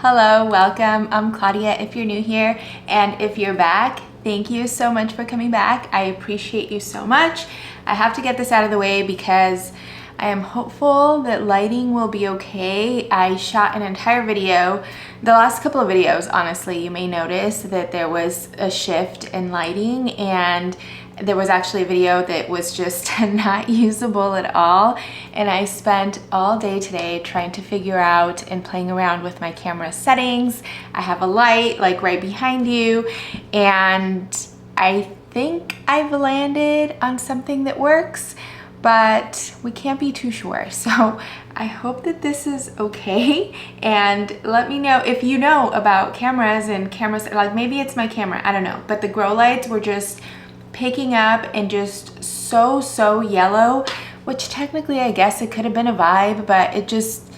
Hello, welcome. I'm Claudia if you're new here, and if you're back, thank you so much for coming back. I appreciate you so much. I have to get this out of the way because I am hopeful that lighting will be okay. I shot an entire video. The last couple of videos, honestly, you may notice that there was a shift in lighting, and there was actually a video that was just not usable at all, and I spent all day today trying to figure out and playing around with my camera settings. I have a light like right behind you, and I think I've landed on something that works, but we can't be too sure. So I hope that this is okay, and let me know if you know about cameras, like maybe it's my camera, I don't know, but the grow lights were just picking up and just so yellow, which technically I guess it could have been a vibe, but I just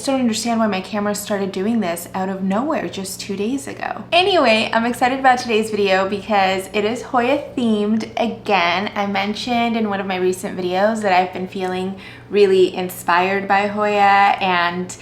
don't understand why my camera started doing this out of nowhere just 2 days ago. Anyway, I'm excited about today's video because it is Hoya themed again. I mentioned in one of my recent videos that I've been feeling really inspired by Hoya, and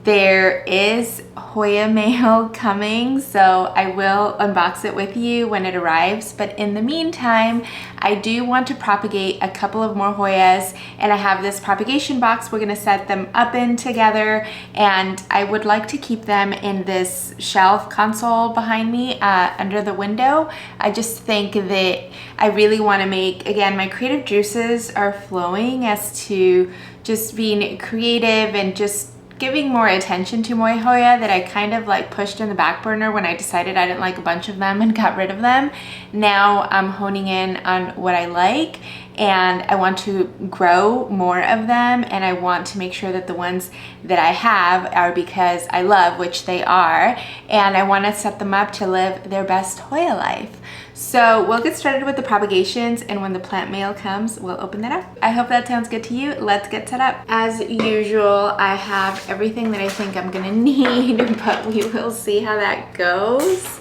there is Hoya mail coming, so I will unbox it with you when it arrives. But in the meantime, I do want to propagate a couple of more Hoyas, and I have this propagation box we're going to set them up in together, and I would like to keep them in this shelf console behind me under the window. I just think that I really want to make, again, my creative juices are flowing as to just being creative and just giving more attention to my Hoya that I kind of like pushed in the back burner when I decided I didn't like a bunch of them and got rid of them. Now I'm honing in on what I like, and I want to grow more of them, and I want to make sure that the ones that I have are because I love, which they are, and I want to set them up to live their best Hoya life. So we'll get started with the propagations, and when the plant mail comes, we'll open that up. I hope that sounds good to you. Let's get set up. As usual, I have everything that I think I'm gonna need, but we will see how that goes.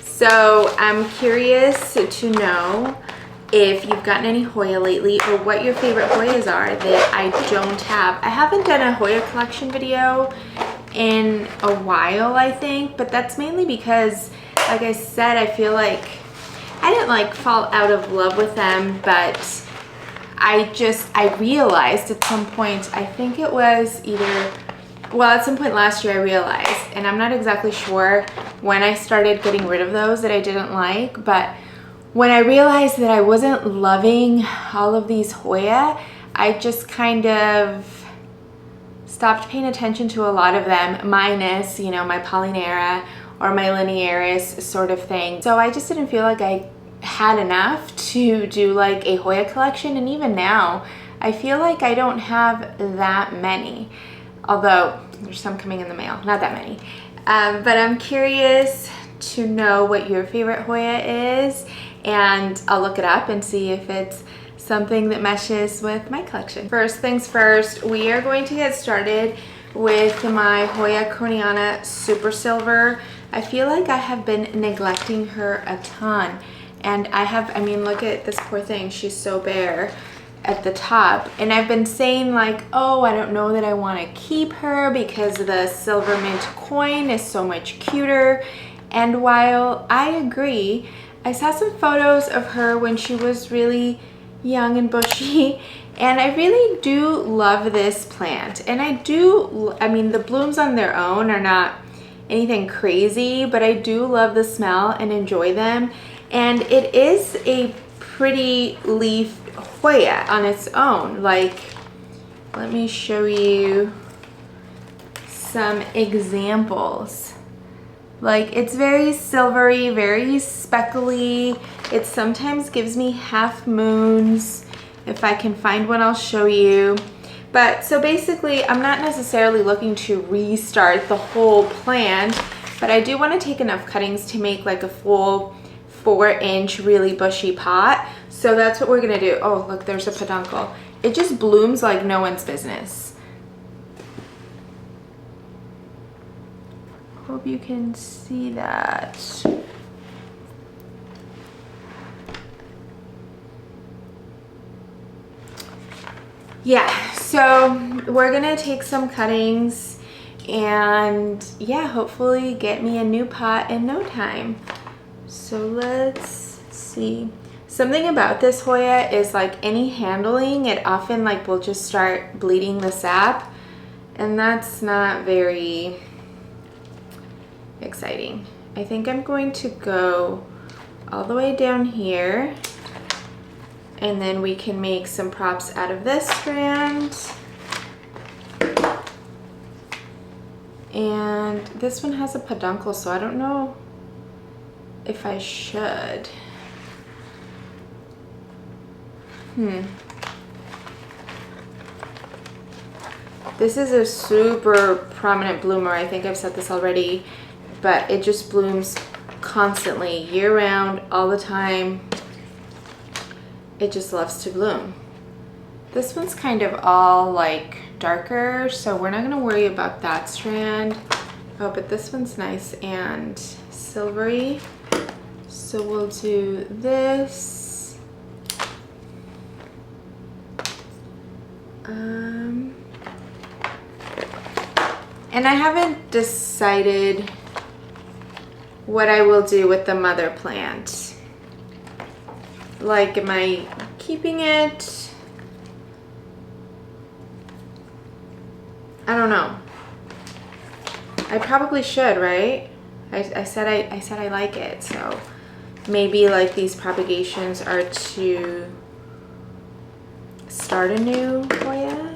So I'm curious to know if you've gotten any Hoya lately, or what your favorite Hoyas are that I don't have. I haven't done a Hoya collection video in a while, I think, but that's mainly because, like I said, I feel like I didn't like fall out of love with them, but I realized at some point, I think it was at some point last year I realized, and I'm not exactly sure when I started getting rid of those that I didn't like, but when I realized that I wasn't loving all of these Hoya, I just kind of stopped paying attention to a lot of them, minus, you know, my polyneura or my Linearis sort of thing. So I just didn't feel like I had enough to do like a Hoya collection, and even now I feel like I don't have that many, although there's some coming in the mail, not that many. But I'm curious to know what your favorite Hoya is, and I'll look it up and see if it's something that meshes with my collection. First things first, we are going to get started with my Hoya krohniana Super Silver. I feel like I have been neglecting her a ton, and I mean, look at this poor thing, she's so bare at the top, and I've been saying like, oh, I don't know that I want to keep her because the silver mint coin is so much cuter. And while I agree, I saw some photos of her when she was really young and bushy, and I really do love this plant. And I mean, the blooms on their own are not anything crazy, but I do love the smell and enjoy them. And it is a pretty leaf Hoya on its own. Like, let me show you some examples. Like, it's very silvery, very speckly. It sometimes gives me half moons. If I can find one, I'll show you. But so basically, I'm not necessarily looking to restart the whole plant, but I do want to take enough cuttings to make like a full 4-inch really bushy pot. So that's what we're gonna do. Oh, look, there's a peduncle. It just blooms like no one's business. Hope you can see that. Yeah, so we're gonna take some cuttings And yeah, hopefully get me a new pot in no time. So let's see. Something about this Hoya is like any handling, it often like will just start bleeding the sap, and that's not very exciting. I think I'm going to go all the way down here, and then we can make some props out of this strand. And this one has a peduncle, so I don't know if I should. This is a super prominent bloomer. I think I've said this already, but it just blooms constantly, year round, all the time. It just loves to bloom. This one's kind of all like darker, so we're not gonna worry about that strand. Oh, but this one's nice and silvery. So we'll do this. And I haven't decided what I will do with the mother plant. Like, am I keeping it? I don't know. I probably should, right? I said I like it, so maybe like these propagations are to start a new Hoya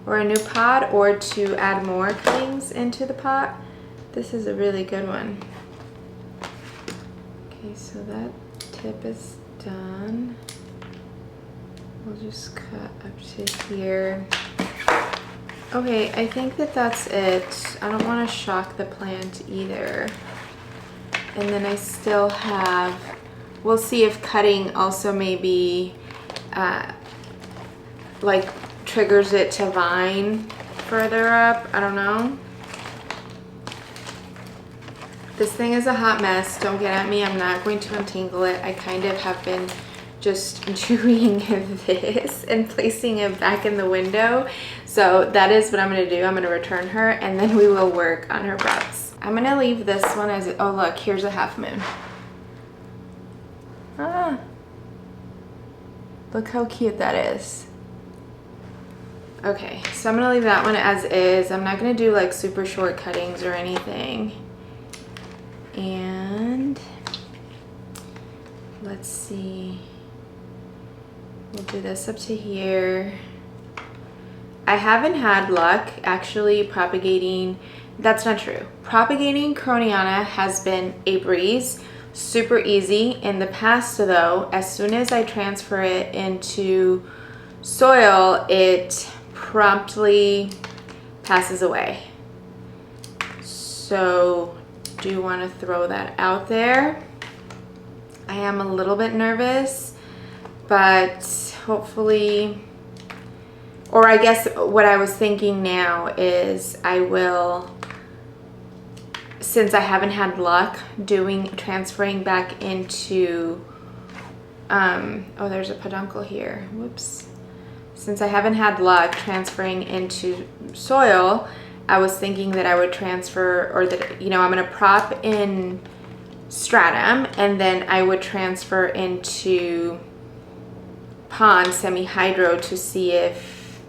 or a new pot, or to add more cuttings into the pot. This is a really good one. Okay, so that tip is done. We'll just cut up to here. Okay, I think that that's it. I don't want to shock the plant either. And then I still have, we'll see if cutting also maybe like triggers it to vine further up. I don't know. This thing is a hot mess. Don't get at me. I'm not going to untangle it. I kind of have been just doing this and placing it back in the window. So that is what I'm going to do. I'm going to return her, and then we will work on her props. I'm going to leave this one as, oh look, here's a half moon. Ah, look how cute that is. Okay, so I'm going to leave that one as is. I'm not going to do like super short cuttings or anything. And let's see. We'll do this up to here. I haven't had luck actually propagating. That's not true. Propagating krohniana has been a breeze, super easy. In the past though, as soon as I transfer it into soil, it promptly passes away. So do want to throw that out there. I am a little bit nervous, but hopefully, or I guess what I was thinking now is I will, since I haven't had luck transferring back into, oh, there's a peduncle here, whoops. Since I haven't had luck transferring into soil, I was thinking that I would transfer, or that, you know, I'm gonna prop in stratum and then I would transfer into pond semi-hydro to see if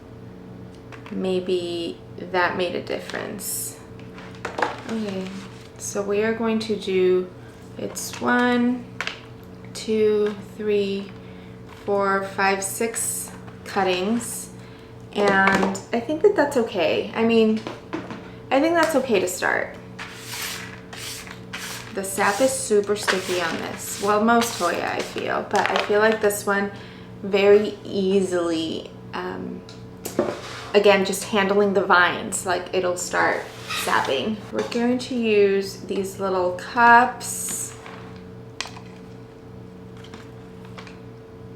maybe that made a difference. Okay, so we are going to do, it's 1, 2, 3, 4, 5, 6 cuttings, and I think that that's okay. I mean, I think that's okay to start. The sap is super sticky on this. Well, most Hoya I feel, but I feel like this one very easily, again, just handling the vines, like it'll start sapping. We're going to use these little cups.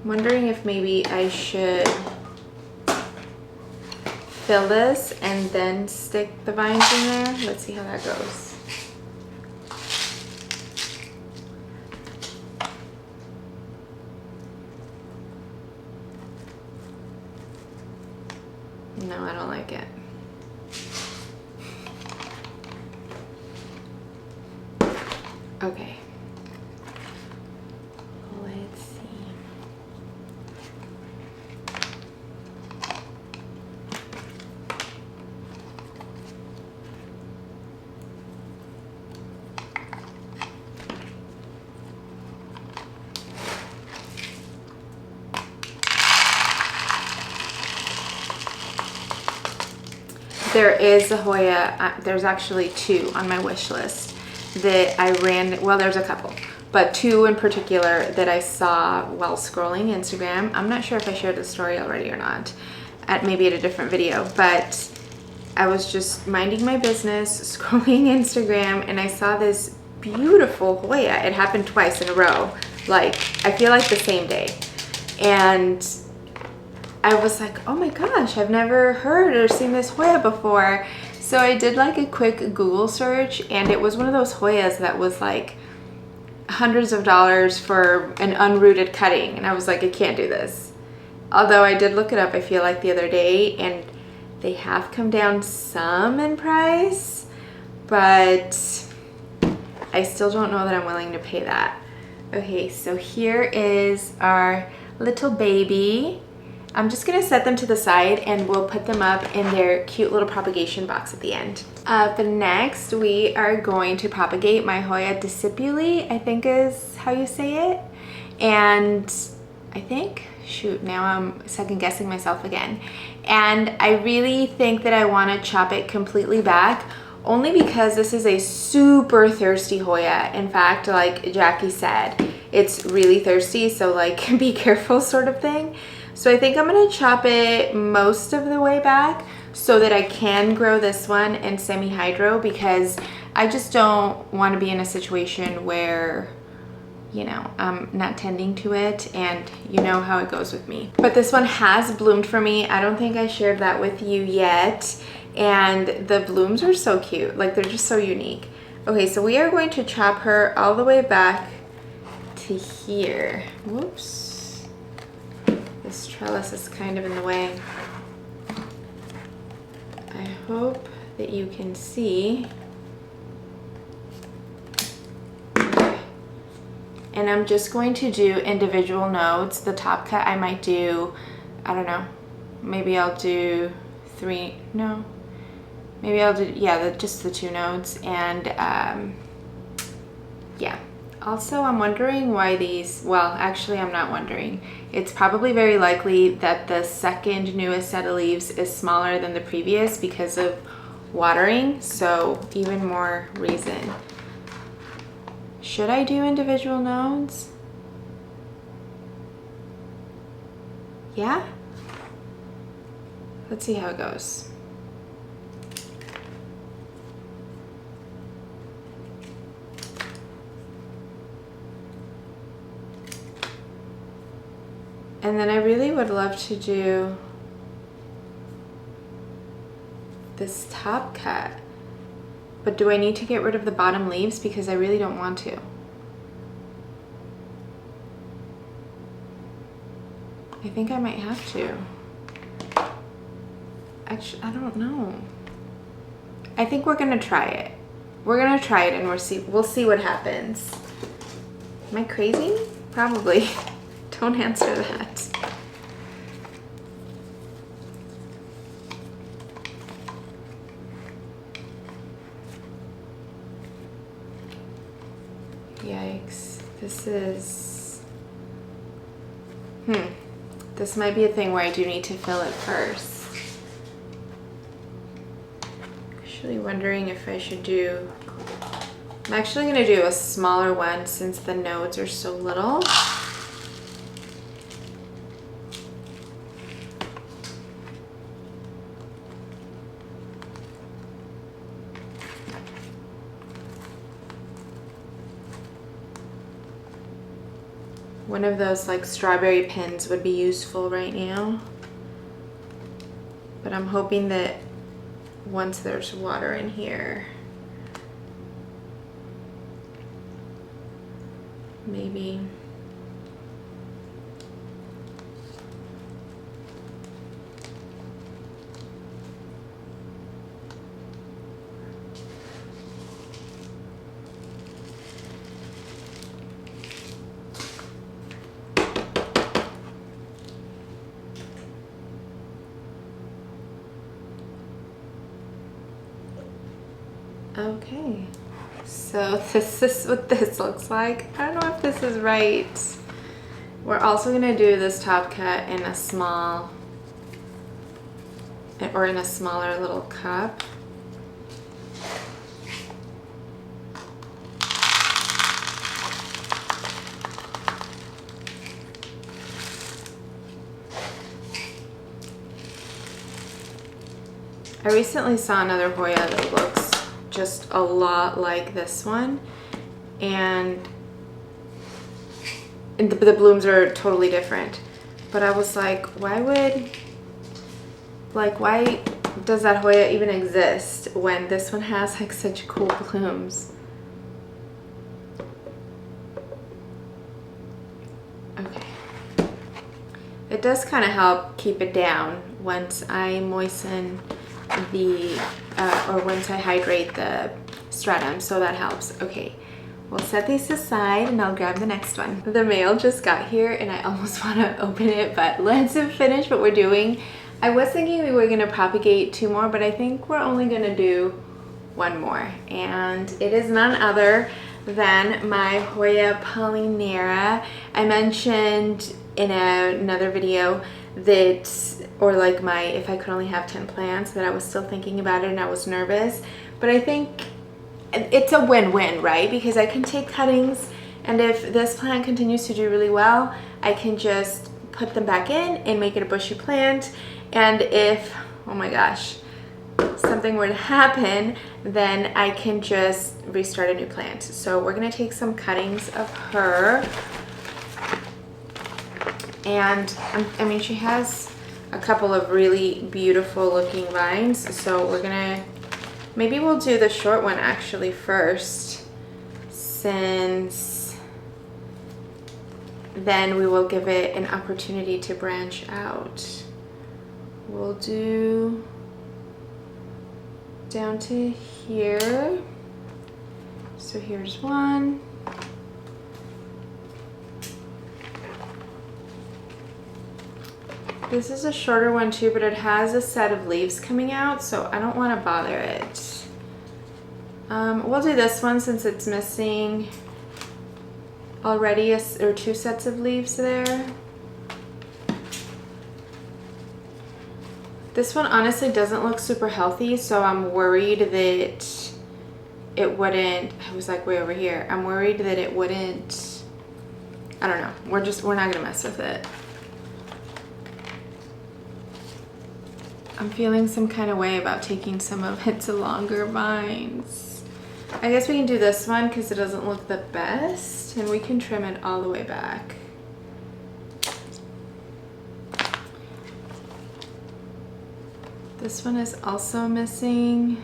I'm wondering if maybe I should fill this and then stick the vines in there. Let's see how that goes. No, I don't like it. Okay. Let's see. There is a Hoya, there's actually two on my wish list that I ran, well, there's a couple, but two in particular that I saw while scrolling Instagram. I'm not sure if I shared the story already or not, maybe at a different video, but I was just minding my business, scrolling Instagram, and I saw this beautiful Hoya. It happened twice in a row, like, I feel like the same day. And I was like, oh my gosh, I've never heard or seen this Hoya before. So I did like a quick Google search, and it was one of those Hoyas that was like hundreds of dollars for an unrooted cutting. And I was like, I can't do this. Although I did look it up, I feel like the other day, and they have come down some in price, but I still don't know that I'm willing to pay that. Okay, so here is our little baby. I'm just gonna set them to the side and we'll put them up in their cute little propagation box at the end. Up next, we are going to propagate my Hoya decipuli, I think is how you say it. And I think, shoot, now I'm second guessing myself again. And I really think that I wanna chop it completely back, only because this is a super thirsty Hoya. In fact, like Jackie said, it's really thirsty, so like be careful sort of thing. So I think I'm gonna chop it most of the way back so that I can grow this one in semi-hydro, because I just don't want to be in a situation where, you know, I'm not tending to it, and you know how it goes with me. But this one has bloomed for me. I don't think I shared that with you yet. And the blooms are so cute. Like, they're just so unique. Okay, so we are going to chop her all the way back to here. Whoops. This trellis is kind of in the way. I hope that you can see. And I'm just going to do individual nodes. The top cut I might do, I don't know, maybe I'll do three, no. Maybe I'll do, yeah, just the two nodes. And yeah. Also, I'm wondering why these, well, actually I'm not wondering. It's probably very likely that the second newest set of leaves is smaller than the previous because of watering, so even more reason. Should I do individual nodes? Yeah? Let's see how it goes. And then I really would love to do this top cut, but do I need to get rid of the bottom leaves? Because I really don't want to. I think I might have to. Actually, I don't know. I think we're gonna try it. We're gonna try it and we'll see what happens. Am I crazy? Probably. Don't answer that. Yikes. This is... This might be a thing where I do need to fill it first. Actually wondering if I should do... I'm actually going to do a smaller one since the nodes are so little. One of those like strawberry pins would be useful right now. But I'm hoping that once there's water in here, maybe. Okay, so this is what this looks like. I don't know if this is right. We're also gonna do this top cut in a small, or in a smaller little cup. I recently saw another Hoya that looks just a lot like this one, and the blooms are totally different. But I was like, why does that Hoya even exist when this one has like such cool blooms? Okay. It does kind of help keep it down once I moisten or once I hydrate the stratum, so that helps. Okay. We'll set these aside and I'll grab the next one. The mail just got here and I almost want to open it, but let's finish what we're doing. I was thinking we were going to propagate 2 more, but I think we're only going to do 1 more. And it is none other than my Hoya polyneura. I mentioned in another video that, or like if I could only have 10 plants, that I was still thinking about it and I was nervous. But I think it's a win-win, right? Because I can take cuttings, and if this plant continues to do really well, I can just put them back in and make it a bushy plant. And if, oh my gosh, something were to happen, then I can just restart a new plant. So we're gonna take some cuttings of her. And I mean, she has a couple of really beautiful looking vines, so we're gonna, maybe we'll do the short one actually first, since then we will give it an opportunity to branch out. We'll do down to here. So here's one. This is a shorter one too, but it has a set of leaves coming out, so I don't want to bother it. We'll do this one since it's missing already or 2 sets of leaves there. This one honestly doesn't look super healthy, so I'm worried that it wouldn't, I was like way over here. I'm worried that it wouldn't, I don't know. We're not gonna mess with it. I'm feeling some kind of way about taking some of its longer vines. I guess we can do this one because it doesn't look the best, and we can trim it all the way back. This one is also missing.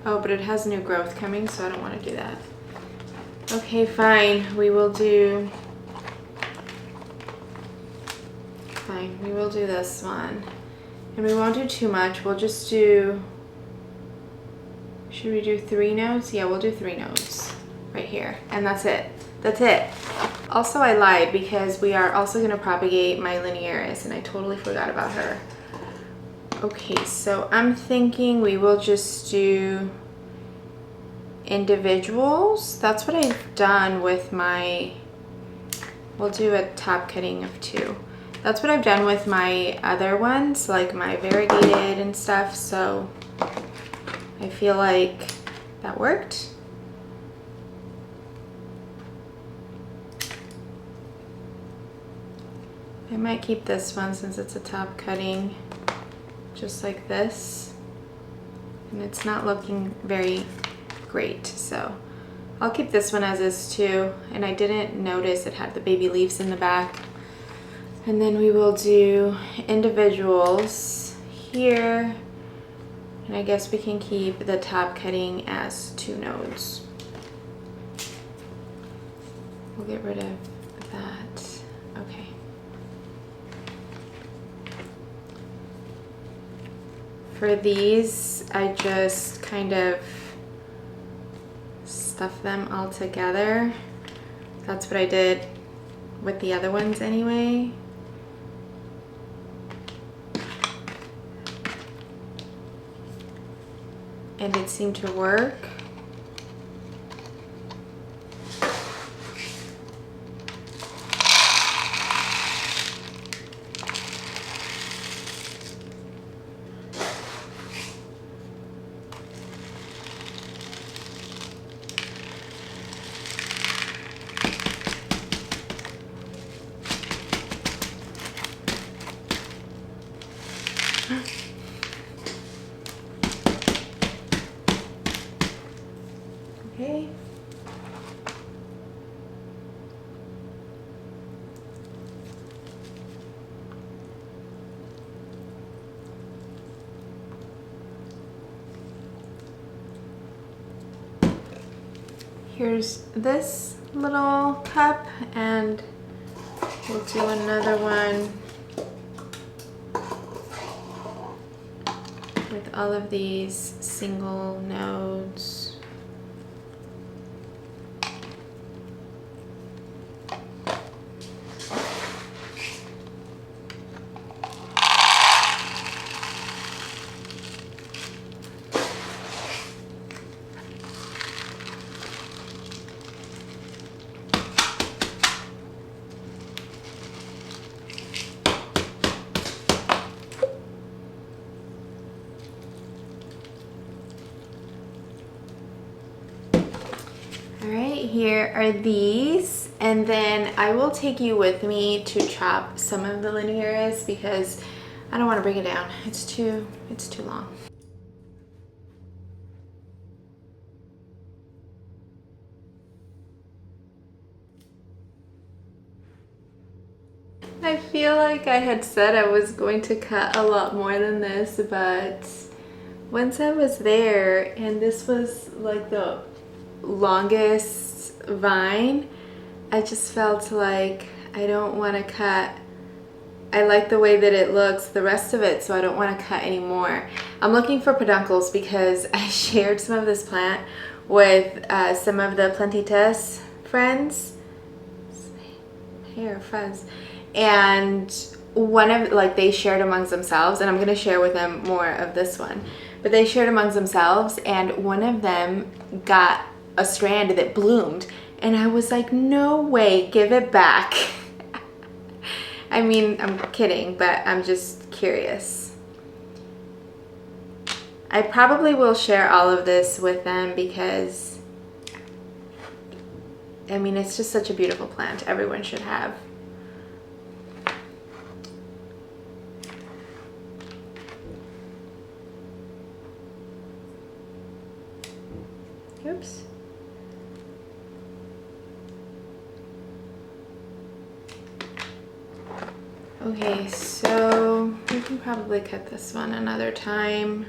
Oh, but it has new growth coming, so I don't want to do that. Okay, fine. We will do this one. And we won't do too much. We'll just do, should we do 3 nodes? Yeah, we'll do 3 nodes right here. And that's it. That's it. Also, I lied because we are also going to propagate my Linearis, and I totally forgot about her. Okay, so I'm thinking we will just do individuals. That's what I've done with my, we'll do a top cutting of 2. That's what I've done with my other ones, like my variegated and stuff, so I feel like that worked. I might keep this one since it's a top cutting, just like this. And it's not looking very great, so I'll keep this one as is too. And I didn't notice it had the baby leaves in the back. And then we will do individuals here. And I guess we can keep the top cutting as 2 nodes. We'll get rid of that. Okay. For these, I just kind of stuff them all together. That's what I did with the other ones anyway. And it seemed to work. Okay. Here's this little cup, and we'll do another one with all of these single nodes. Here are these, and then I will take you with me to chop some of the Linearis because I don't want to bring it down. It's too long. I feel like I had said I was going to cut a lot more than this, but once I was there and this was like the longest vine, I just felt like I don't want to cut. I like the way that it looks, the rest of it, so I don't want to cut anymore. I'm looking for peduncles because I shared some of this plant with some of the plantitas friends. Hair fuzz. And one of, like, they shared amongst themselves, and I'm going to share with them more of this one, but they shared amongst themselves, and one of them got a strand that bloomed, and I was like, no way, give it back. I mean, I'm kidding, but I'm just curious. I probably will share all of this with them because, I mean, it's just such a beautiful plant. Everyone should have. Oops. Okay, so we can probably cut this one another time.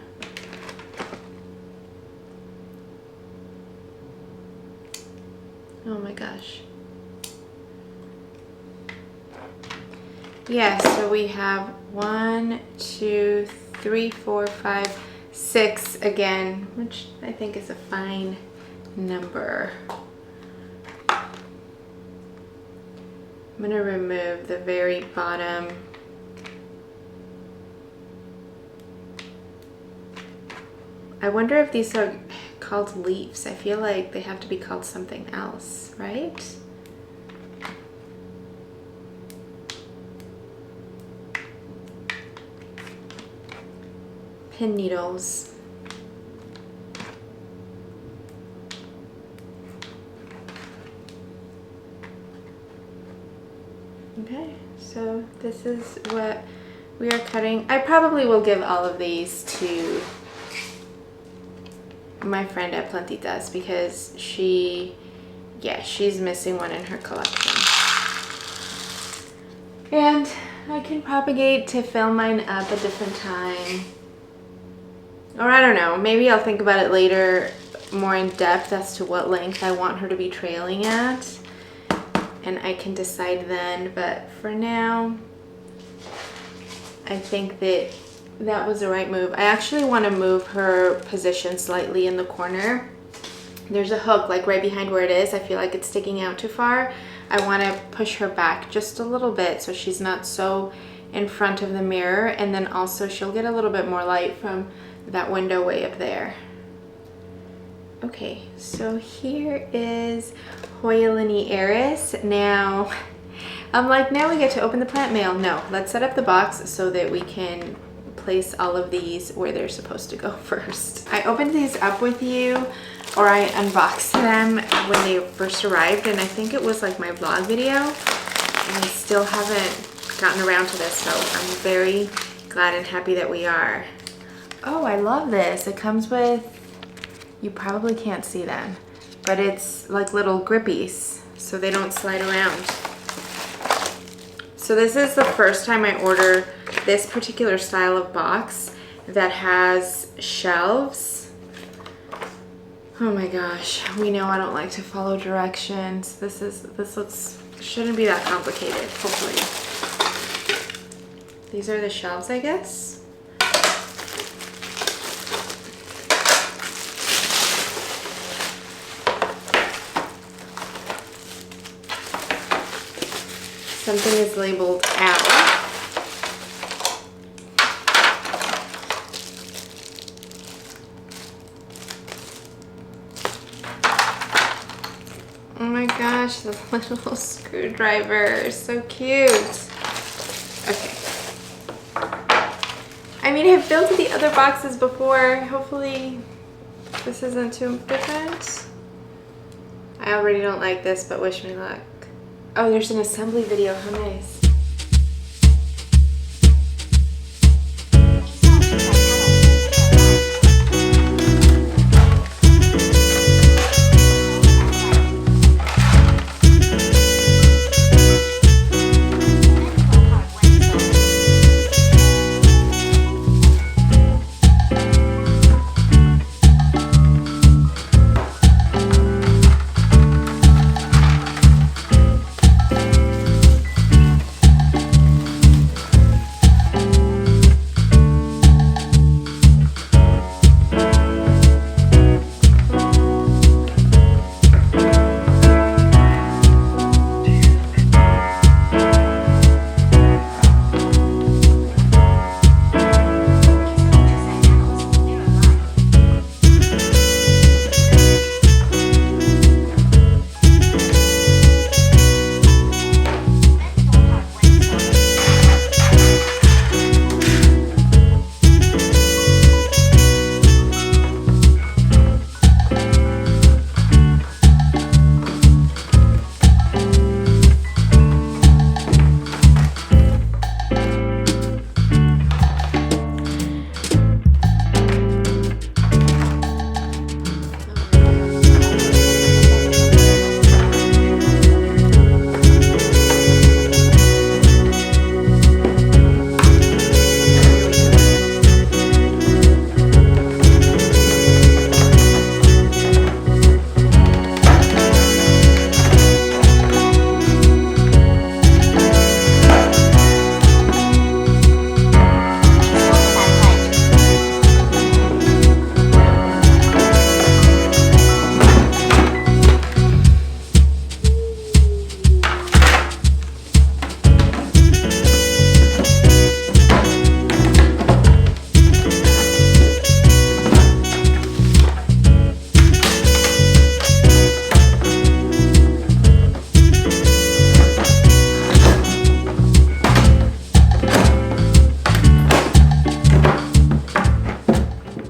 Oh my gosh. Yeah, so we have 1, 2, 3, 4, 5, 6 again, which I think is a fine number. I'm going to remove the very bottom. I wonder if these are called leaves. I feel like they have to be called something else, right? Pin needles. Okay, so this is what we are cutting. I probably will give all of these to my friend at Plantitas because she's missing one in her collection. And I can propagate to fill mine up a different time. Or I don't know, maybe I'll think about it later more in depth as to what length I want her to be trailing at. And I can decide then, but for now, I think that was the right move. I actually want to move her position slightly in the corner. There's a hook like right behind where it is. I feel like it's sticking out too far. I want to push her back just a little bit so she's not so in front of the mirror, and then also she'll get a little bit more light from that window way up there. Okay, so here is Hoya Linearis. Now, I'm like, now we get to open the plant mail. No, let's set up the box so that we can place all of these where they're supposed to go first. I opened these up with you, or I unboxed them when they first arrived, and I think it was like my vlog video, and I still haven't gotten around to this, so I'm very glad and happy that we are. Oh, I love this. It comes with, you probably can't see them, but it's like little grippies so they don't slide around. So this is the first time I order this particular style of box that has shelves. Oh my gosh, we know I don't like to follow directions. This shouldn't be that complicated, hopefully. These are the shelves, I guess. Something is labeled out. Oh my gosh, the little screwdriver, so cute. Okay. I mean, I've built the other boxes before. Hopefully this isn't too different. I already don't like this, but wish me luck. Oh, there's an assembly video, how nice.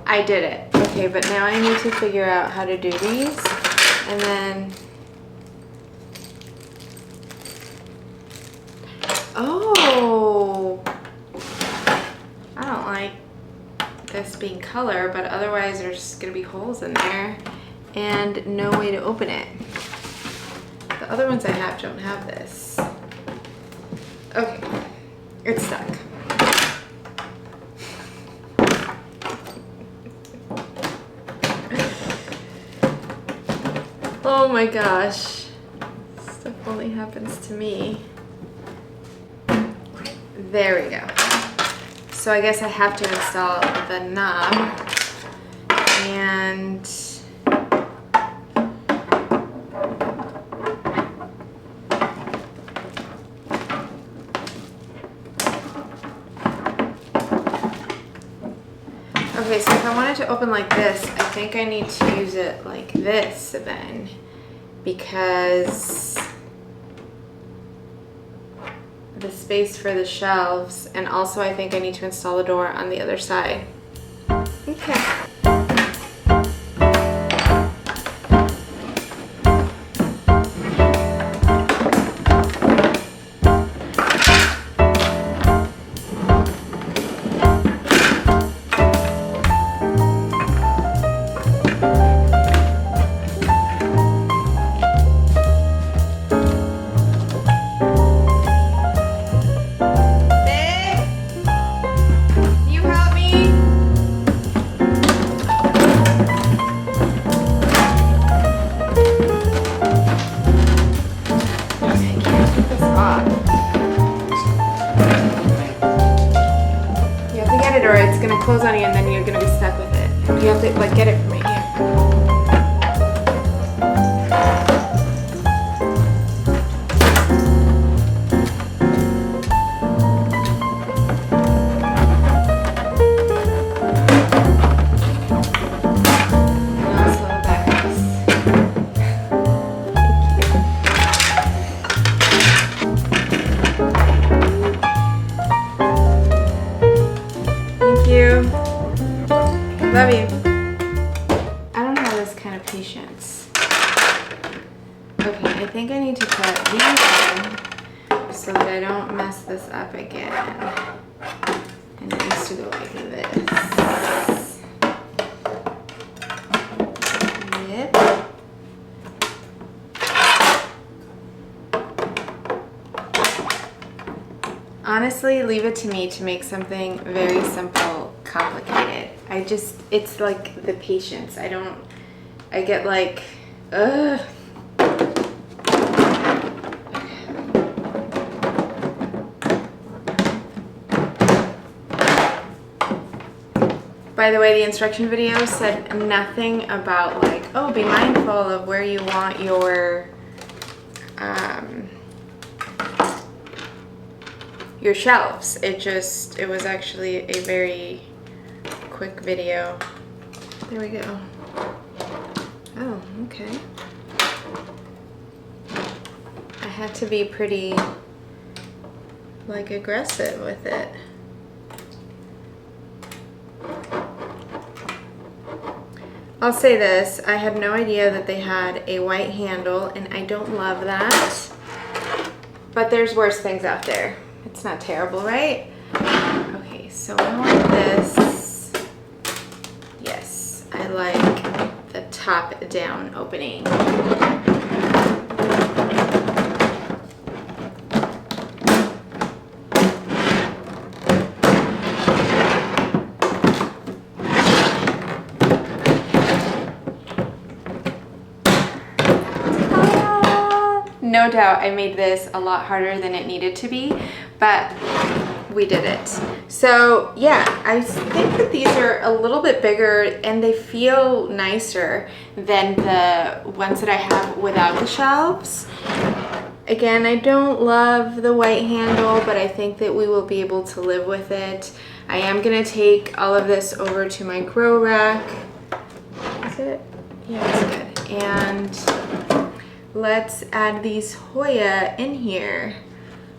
I did it. Okay, but now I need to figure out how to do these. And then, oh, I don't like this being color, but otherwise there's gonna be holes in there and no way to open it. The other ones I have don't have this. Okay, it's stuck. Oh my gosh, stuff only happens to me. There we go. So I guess I have to install the knob and okay, so if I wanted to open like this, I think I need to use it like this then, because the space for the shelves, and also I think I need to install the door on the other side. Okay. close on you and then you're gonna be stuck with it. You have to like get it from right here. Love you. I don't have this kind of patience. Okay, I think I need to put these in so that I don't mess this up again. And it needs to go like this. Yep. Honestly, leave it to me to make something very simple complicated. It's like the patience. I get like, ugh. By the way, the instruction video said nothing about like, oh, be mindful of where you want your shelves. It was actually a very quick video. There we go. Oh, okay. I had to be pretty like aggressive with it. I'll say this, I had no idea that they had a white handle and I don't love that, but there's worse things out there. It's not terrible, right? Okay, so I want this. Yes, I like the top down opening. No doubt I made this a lot harder than it needed to be, but we did it. So yeah, I think that these are a little bit bigger and they feel nicer than the ones that I have without the shelves. Again, I don't love the white handle, but I think that we will be able to live with it. I am gonna take all of this over to my grow rack. Is it? Yeah, it's good. And let's add these Hoya in here.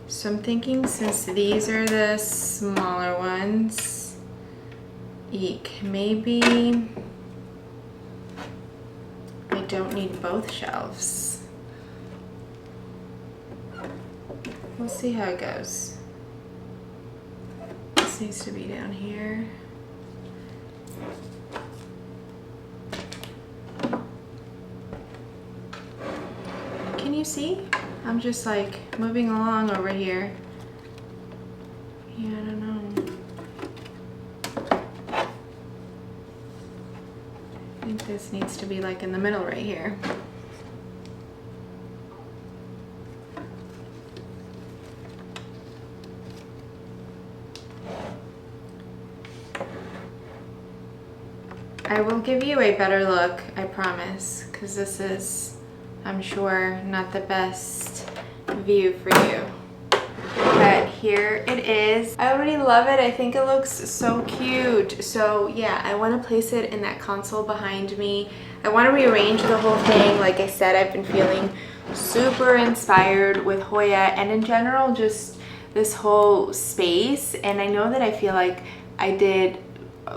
So I'm thinking since these are the smaller ones, eek, maybe I don't need both shelves. We'll see how it goes. This needs to be down here. Can you see? I'm just like moving along over here. Yeah, I don't know. I think this needs to be like in the middle right here. I will give you a better look, I promise, because this is, I'm sure, not the best view for you. But here it is. I already love it. I think it looks so cute. So yeah, I want to place it in that console behind me. I want to rearrange the whole thing. Like I said, I've been feeling super inspired with Hoya and in general just this whole space. And I know that I feel like I did,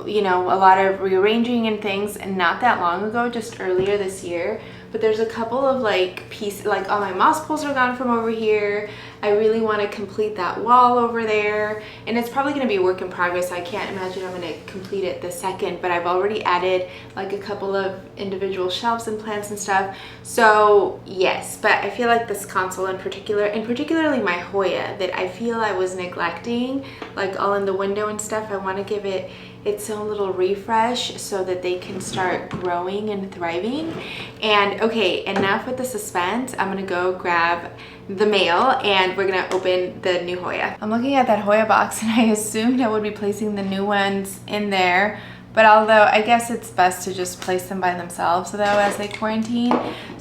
you know, a lot of rearranging and things and not that long ago, just earlier this year. But there's a couple of like pieces, like all my moss poles are gone from over here. I really want to complete that wall over there, and it's probably going to be a work in progress. I can't imagine I'm going to complete it the second, but I've already added like a couple of individual shelves and plants and stuff. So yes, but I feel like this console in particular, and particularly my Hoya, that I feel I was neglecting, like all in the window and stuff. I want to give it its own little refresh so that they can start growing and thriving. And okay, enough with the suspense. I'm gonna go grab the mail and we're gonna open the new Hoya. I'm looking at that Hoya box and I assumed I would be placing the new ones in there, but although I guess it's best to just place them by themselves though as they quarantine.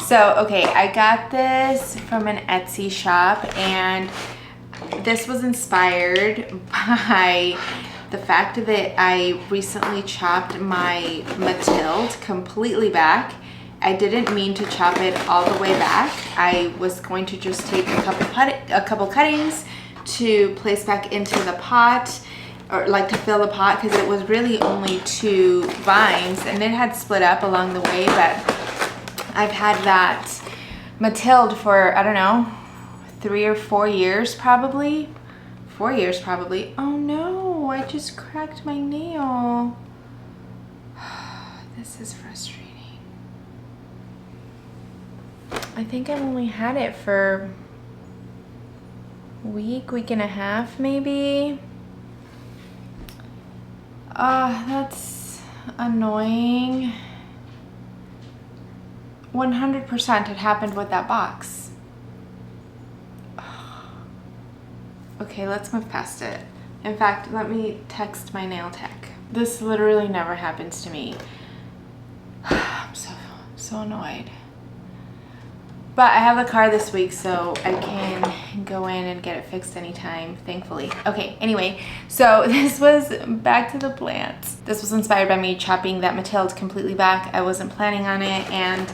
So okay, I got this from an Etsy shop, and this was inspired by the fact that I recently chopped my mathilde completely back. I didn't mean to chop it all the way back. I was going to just take a couple cuttings to place back into the pot, or like to fill the pot, because it was really only 2 vines and it had split up along the way. But I've had that mathilde for, I don't know, 3 or 4 years probably. 4 years probably. Oh no, I just cracked my nail. This is frustrating. I think I've only had it for a week and a half maybe. That's annoying. 100% it happened with that box. Okay, let's move past it. In fact, let me text my nail tech. This literally never happens to me. I'm so annoyed. But I have the car this week, so I can go in and get it fixed anytime, thankfully. Okay, anyway, so this was back to the plants. This was inspired by me chopping that mathilde completely back. I wasn't planning on it, and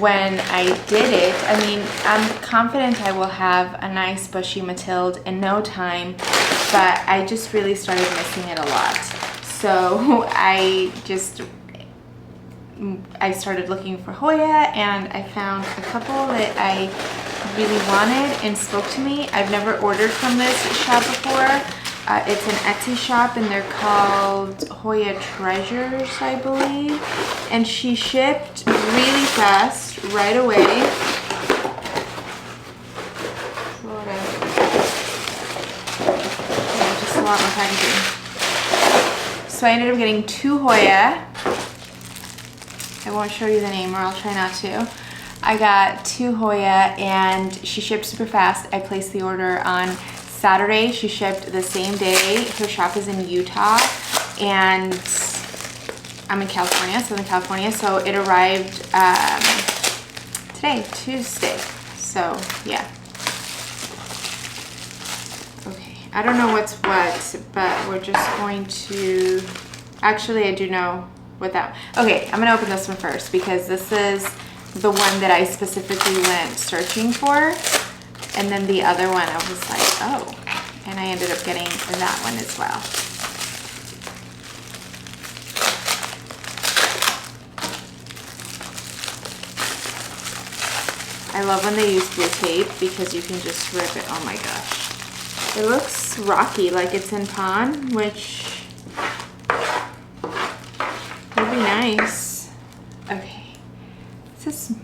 when I did it, I mean, I'm confident I will have a nice bushy mathilde in no time, but I just really started missing it a lot. So I started looking for Hoya, and I found a couple that I really wanted and spoke to me. I've never ordered from this shop before. It's an Etsy shop and they're called Hoya Treasures, I believe. And she shipped really fast, right away. Just a lot more packaging. So I ended up getting 2 Hoya. I won't show you the name, or I'll try not to. I got 2 Hoya and she shipped super fast. I placed the order on Saturday. She shipped the same day. Her shop is in Utah and I'm in California, Southern California. So it arrived today, Tuesday. So yeah. Okay, I don't know what's what, but we're just going to, actually I do know with that. Okay, I'm gonna open this one first because this is the one that I specifically went searching for, and then the other one I was like, oh, and I ended up getting that one as well. I love when they use blue tape because you can just rip it. Oh my gosh, it looks rocky, like it's in pon, which would be nice. Okay, this is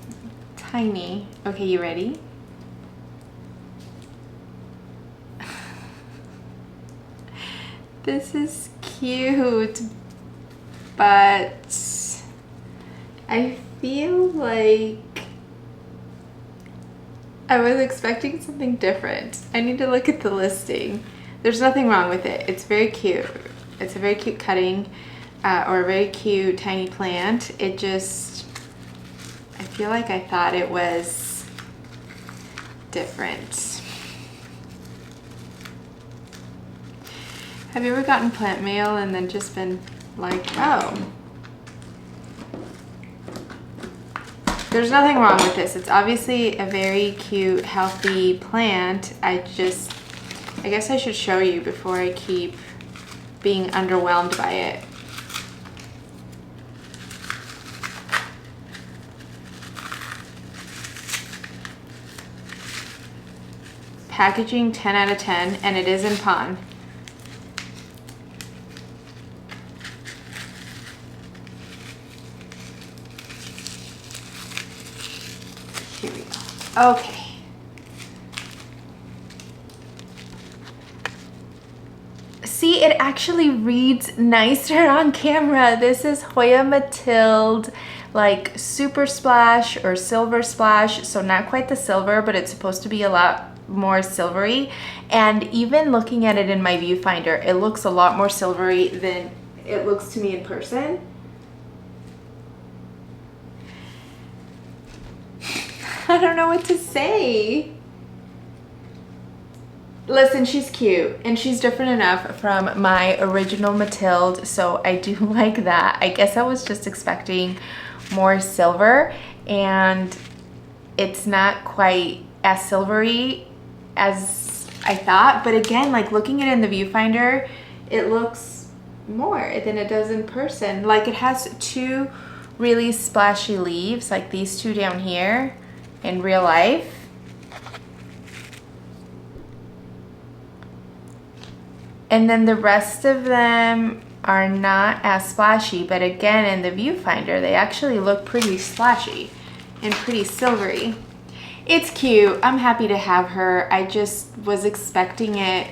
tiny. Okay, you ready? This is cute, but I feel like I was expecting something different. I need to look at the listing. There's nothing wrong with it. It's very cute. It's a very cute cutting. Or a very cute tiny plant. It just, I feel like I thought it was different. Have you ever gotten plant mail and then just been like, oh, there's nothing wrong with this. It's obviously a very cute, healthy plant. I guess I should show you before I keep being underwhelmed by it. Packaging 10 out of 10, and it is in pon. Here we go. Okay. See, See, it actually reads nicer on camera. This is Hoya Mathilde, like super splash or silver splash. So not quite the silver, but it's supposed to be a lot more silvery. And even looking at it in my viewfinder, it looks a lot more silvery than it looks to me in person. I don't know what to say. Listen, she's cute and she's different enough from my original Mathilde, so I do like that. I guess I was just expecting more silver, and it's not quite as silvery as I thought, but again, like looking at it in the viewfinder, it looks more than it does in person. Like it has two really splashy leaves, like these two down here in real life. And then the rest of them are not as splashy, but again, in the viewfinder, they actually look pretty splashy and pretty silvery. It's cute. I'm happy to have her. I just was expecting it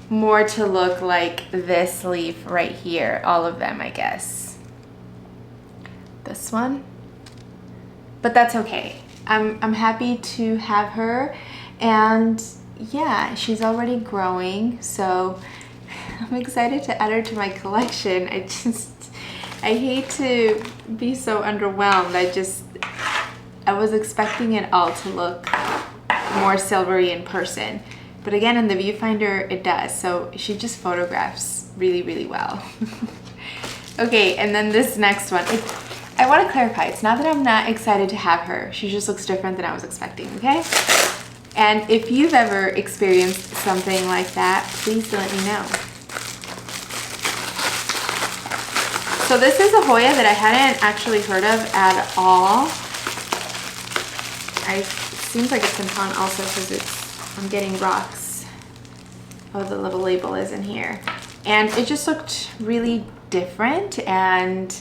more to look like this leaf right here. All of them, I guess. This one. But that's okay. I'm happy to have her, and yeah, she's already growing, so I'm excited to add her to my collection. I hate to be so underwhelmed. I was expecting it all to look more silvery in person, but again, in the viewfinder, it does. So she just photographs really, really well. Okay, and then this next one. I want to clarify, it's not that I'm not excited to have her. She just looks different than I was expecting, okay? And if you've ever experienced something like that, please let me know. So this is a Hoya that I hadn't actually heard of at all. It seems like it's in pond also because I'm getting rocks. Oh, the little label is in here. And it just looked really different, and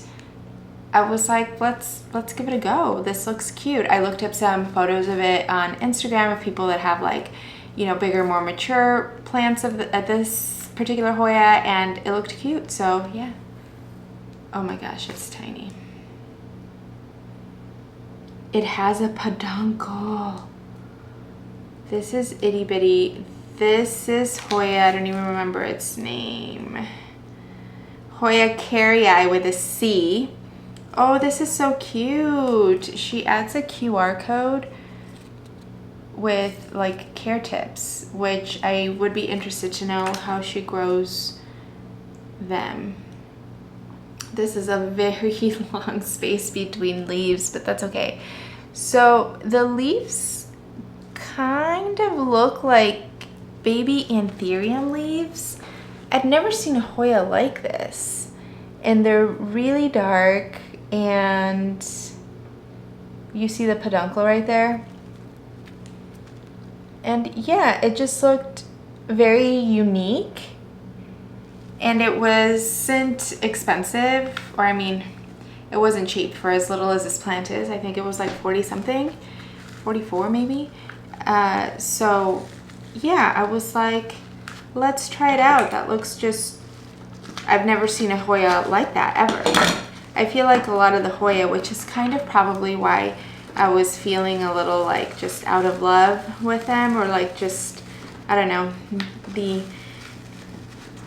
I was like, let's give it a go. This looks cute. I looked up some photos of it on Instagram of people that have, like, you know, bigger, more mature plants of this particular Hoya, and it looked cute. So yeah. Oh my gosh, it's tiny. It has a peduncle. This is itty bitty. This is Hoya. I don't even remember its name. Hoya carrii with a C. Oh, this is so cute. She adds a QR code with like care tips, which I would be interested to know how she grows them. This is a very long space between leaves, but that's okay. So the leaves kind of look like baby anthurium leaves. I'd never seen a Hoya like this, and they're really dark. And you see the peduncle right there. And yeah, it just looked very unique. And it wasn't expensive, or I mean, it wasn't cheap for as little as this plant is. I think it was like 40 something, 44 maybe. So yeah, I was like, let's try it out. That looks just, I've never seen a Hoya like that ever. I feel like a lot of the Hoya, which is kind of probably why I was feeling a little like just out of love with them, or like just, I don't know, the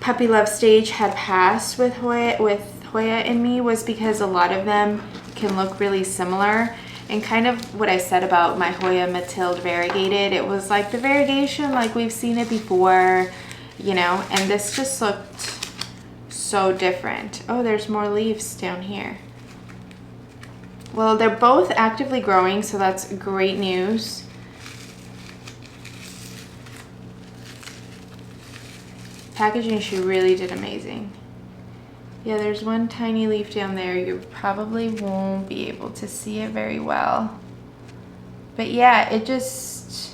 puppy love stage had passed with Hoya in me, was because a lot of them can look really similar. And kind of what I said about my Hoya Mathilde variegated, it was like the variegation, like we've seen it before, you know, and this just looked so different. Oh, there's more leaves down here. Well, they're both actively growing, so that's great news. Packaging, she really did amazing. Yeah, there's one tiny leaf down there. You probably won't be able to see it very well. But yeah, it just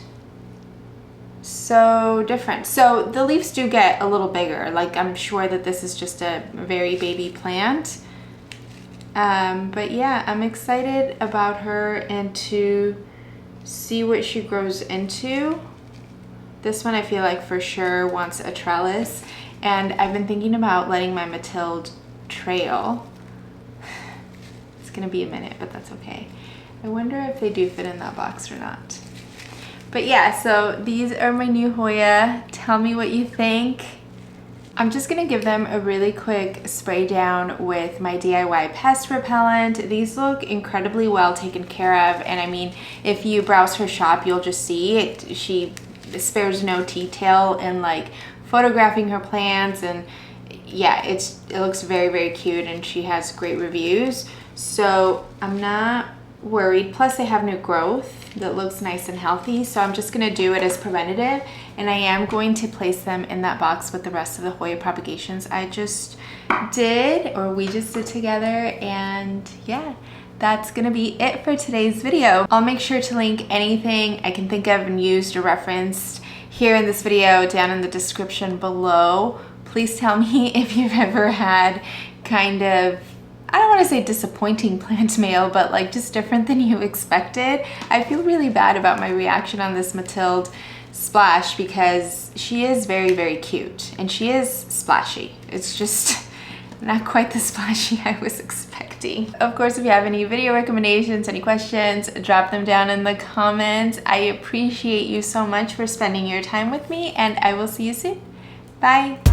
so different. So the leaves do get a little bigger. Like, I'm sure that this is just a very baby plant. But yeah, I'm excited about her and to see what she grows into. This one I feel like for sure wants a trellis. And I've been thinking about letting my Mathilde trail. It's gonna be a minute, but that's okay. I wonder if they do fit in that box or not. But yeah, so these are my new Hoya. Tell me what you think. I'm just gonna give them a really quick spray down with my DIY pest repellent. These look incredibly well taken care of, and I mean, if you browse her shop, you'll just see it. She spares no detail in like photographing her plants, and yeah, it looks very, very cute, and she has great reviews. So I'm not worried. Plus they have new growth that looks nice and healthy, so I'm just gonna do it as preventative, and I am going to place them in that box with the rest of the Hoya propagations I just did, or we just did together. And yeah, that's gonna be it for today's video. I'll make sure to link anything I can think of and used or referenced here in this video down in the description below. Please tell me if you've ever had kind of, I don't want to say disappointing plant mail, but like just different than you expected. I feel really bad about my reaction on this Mathilde splash because she is very, very cute and she is splashy. It's just not quite the splashy I was expecting. Of course, if you have any video recommendations, any questions, drop them down in the comments. I appreciate you so much for spending your time with me, and I will see you soon. Bye.